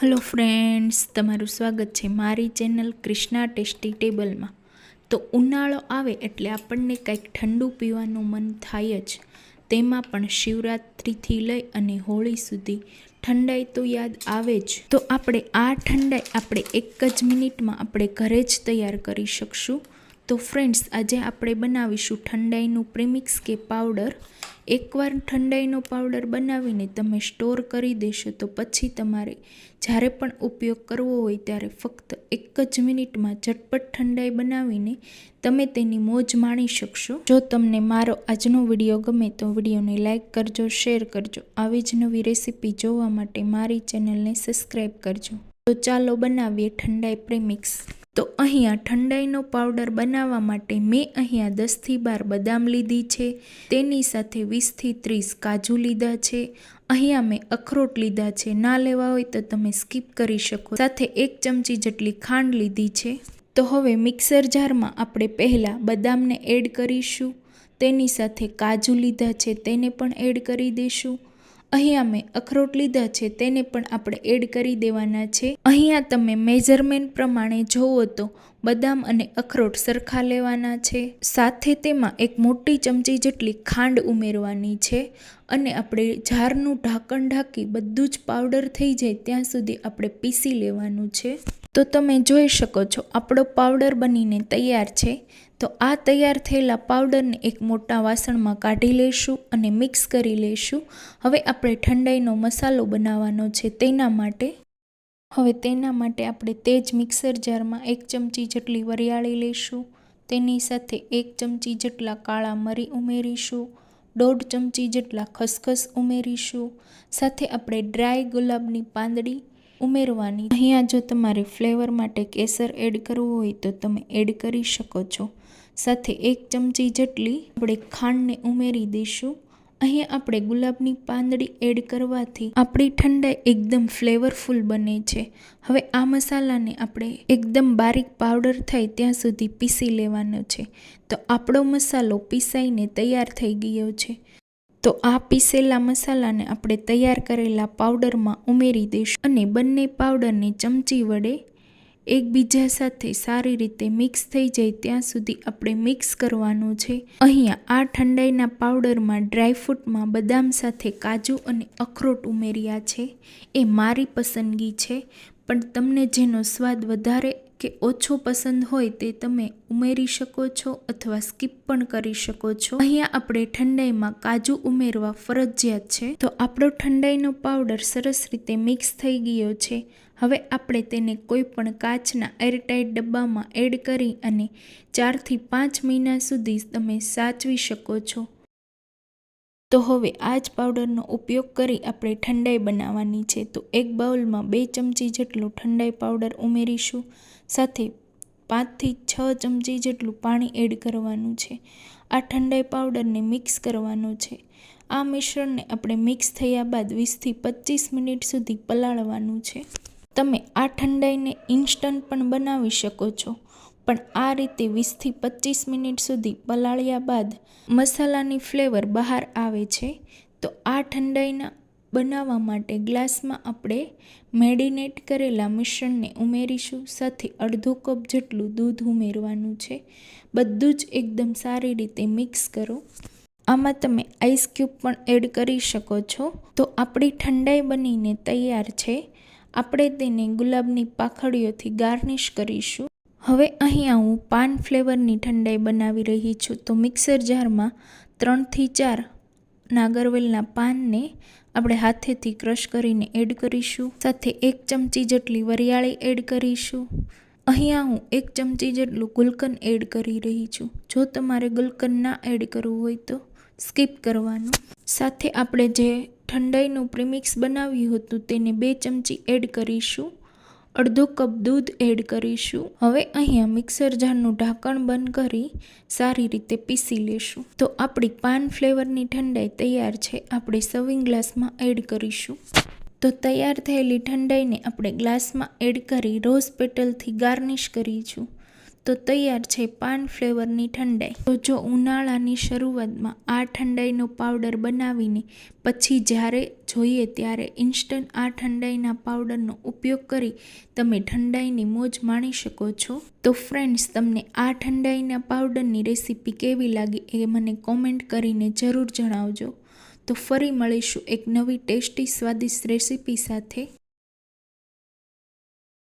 Hello friends, તમારું સ્વાગત છે મારી ચેનલ ક્રિષ્ના ટેસ્ટી ટેબલમાં. તો ઉનાળો આવે એટલે આપણને કંઈક ઠંડુ પીવાનું મન થાય જ. તેમાં પણ શિવરાત્રિથી લઈ અને હોળી સુધી ઠંડાઈ તો યાદ આવે જ. તો આપણે આ ઠંડાઈ આપણે એક જ મિનિટમાં આપણે ઘરે જ તૈયાર કરી શકશું. તો ફ્રેન્ડ્સ, આજે આપણે બનાવીશું ઠંડાઈનું પ્રીમિક્સ કે પાવડર. એકવાર ઠંડાઈનો પાવડર બનાવીને તમે સ્ટોર કરી દેશો તો પછી તમારે જ્યારે પણ ઉપયોગ કરવો હોય ત્યારે ફક્ત એક જ મિનિટમાં ઝટપટ ઠંડાઈ બનાવીને તમે તેની મોજ માણી શકશો. જો તમને મારો આજનો વિડીયો ગમે તો વિડીયોને લાઇક કરજો, શેર કરજો. આવી જ નવી રેસીપી જોવા માટે મારી ચેનલને સબસ્ક્રાઈબ કરજો. તો ચાલો બનાવીએ ઠંડાઈ પ્રીમિક્સ. તો અહીંયા ઠંડાઈનો પાવડર બનાવવા માટે મેં અહીંયા 10થી 12 બદામ લીધી છે. તેની સાથે 20થી 30 કાજુ લીધા છે. અહીંયા મેં અખરોટ લીધા છે. ના લેવા હોય તો તમે સ્કીપ કરી શકો. સાથે 1 ચમચી જેટલી ખાંડ લીધી છે. તો હવે મિક્સર જારમાં આપણે પહેલાં બદામને એડ કરીશું. તેની સાથે કાજુ લીધા છે તેને પણ એડ કરી દઈશું. અહીંયા મેં અખરોટ લીધા છે તેને પણ આપણે એડ કરી દેવાના છે. અહીંયા તમે મેઝરમેન્ટ પ્રમાણે જોવો તો બદામ અને અખરોટ સરખા લેવાના છે. સાથે તેમાં 1 મોટી ચમચી જેટલી ખાંડ ઉમેરવાની છે અને આપણે જારનું ઢાંકણ ઢાંકી બધું જ પાવડર થઈ જાય ત્યાં સુધી આપણે પીસી લેવાનું છે. તો તમે જોઈ શકો છો આપણો પાવડર બનીને તૈયાર છે. તો આ તૈયાર થયેલા પાવડરને એક મોટા વાસણમાં કાઢી લઈશું અને મિક્સ કરી લઈશું. હવે આપણે ઠંડાઈનો મસાલો બનાવવાનો છે. તેના માટે આપણે તે જ મિક્સર જારમાં 1 ચમચી જેટલી વરિયાળી લઈશું. તેની સાથે 1 ચમચી જેટલા કાળા મરી ઉમેરીશું. 1.5 ચમચી જેટલા ખસખસ ઉમેરીશું. સાથે આપણે ડ્રાય ગુલાબની પાંદડી ઉમેરવાની. અહીંયા જો તમારે ફ્લેવર માટે કેસર એડ કરવું હોય તો તમે એડ કરી શકો છો. સાથે 1 ચમચી જેટલી આપણે ખાંડને ઉમેરી દઈશું. અહીંયા આપણે ગુલાબની પાંદડી એડ કરવાથી આપણી ઠંડાઈ એકદમ ફ્લેવરફુલ બને છે. હવે આ મસાલાને આપણે એકદમ બારીક પાવડર થાય ત્યાં સુધી પીસી લેવાનો છે. તો આપણો મસાલો પીસાઈને તૈયાર થઈ ગયો છે. તો આ પીસેલા મસાલાને આપણે તૈયાર કરેલા પાવડરમાં ઉમેરી દઈશું અને બંને પાવડરને ચમચી વડે એકબીજા સાથે સારી રીતે મિક્સ થઈ જાય ત્યાં સુધી આપણે મિક્સ કરવાનું છે. અહીંયા આ ઠંડાઈના પાવડરમાં ડ્રાયફ્રૂટમાં બદામ સાથે કાજુ અને અખરોટ ઉમેર્યા છે. એ મારી પસંદગી છે, પણ તમને જેનો સ્વાદ વધારે કે ઓછો પસંદ હોય તે તમે ઉમેરી શકો છો અથવા સ્કીપ પણ કરી શકો છો. અહીંયા આપણે ઠંડાઈમાં કાજુ ઉમેરવા ફરજિયાત છે. તો આપણો ઠંડાઈનો પાવડર સરસ રીતે મિક્સ થઈ ગયો છે. હવે આપણે તેને કોઈ પણ કાચના એરટાઇટ ડબ્બામાં એડ કરી અને 4 થી 5 મહિના સુધી તમે સાચવી શકો છો. તો હવે આ જ પાવડરનો ઉપયોગ કરી આપણે ઠંડાઈ બનાવવાની છે. તો એક બાઉલમાં 2 ચમચી જેટલું ઠંડાઈ પાવડર ઉમેરીશું. સાથે 5 થી 6 ચમચી જેટલું પાણી એડ કરવાનું છે. આ ઠંડાઈ પાવડરને મિક્સ કરવાનો છે. આ મિશ્રણને આપણે મિક્સ થયા બાદ 20 થી 25 મિનિટ સુધી પલાળવાનું છે. તમે આ ઠંડાઈને ઇન્સ્ટન્ટ પણ બનાવી શકો છો, પણ આ રીતે 20 થી 25 મિનિટ સુધી પલાળ્યા બાદ મસાલાની ફ્લેવર બહાર આવે છે. તો આ ઠંડાઈના બનાવવા માટે ગ્લાસમાં આપણે મેડિનેટ કરેલા મિશ્રણને ઉમેરીશું. સાથે અડધો કપ જેટલું દૂધ ઉમેરવાનું છે. બધું જ એકદમ સારી રીતે મિક્સ કરો. આમાં તમે આઈસ ક્યુબ પણ એડ કરી શકો છો. તો આપણી ઠંડાઈ બનીને તૈયાર છે. આપણે તેને ગુલાબની પાંખડીઓથી ગાર્નિશ કરીશું. હવે અહીંયા હું પાન ફ્લેવરની ઠંડાઈ બનાવી રહી છું. તો મિક્સર જારમાં 3 થી 4 નાગરવેલના પાનને આપણે હાથેથી ક્રશ કરીને એડ કરીશું. સાથે 1 ચમચી જેટલી વરિયાળી એડ કરીશું. અહીંયા હું 1 ચમચી જેટલું ગુલકંદ એડ કરી રહી છું. જો તમારે ગુલકંદ ના એડ કરવું હોય તો સ્કીપ કરવાનું. સાથે આપણે જે ઠંડાઈનું પ્રીમિક્સ બનાવ્યું હતું તેને 2 ચમચી એડ કરીશું. અડધો કપ દૂધ એડ કરીશું. હવે અહીંયા મિક્સર જારનું ઢાંકણ બંધ કરી સારી રીતે પીસી લેશું. તો આપણી પાન ફ્લેવરની ઠંડાઈ તૈયાર છે. આપણે સર્વિંગ ગ્લાસમાં એડ કરીશું. તો તૈયાર થયેલી ઠંડાઈને આપણે ગ્લાસમાં એડ કરી રોઝ પેટલથી ગાર્નિશ કરીશું. તો તૈયાર છે પાન ફ્લેવરની ઠંડાઈ. તો જો ઉનાળાની શરૂઆતમાં આ ઠંડાઈનો પાવડર બનાવીને પછી જ્યારે જોઈએ ત્યારે ઇન્સ્ટન્ટ આ ઠંડાઈના પાવડરનો ઉપયોગ કરી તમે ઠંડાઈની મોજ માણી શકો છો. તો ફ્રેન્ડ્સ, તમને આ ઠંડાઈના પાવડરની રેસીપી કેવી લાગી એ મને કોમેન્ટ કરીને જરૂર જણાવજો. તો ફરી મળીશું એક નવી ટેસ્ટી સ્વાદિષ્ટ રેસીપી સાથે.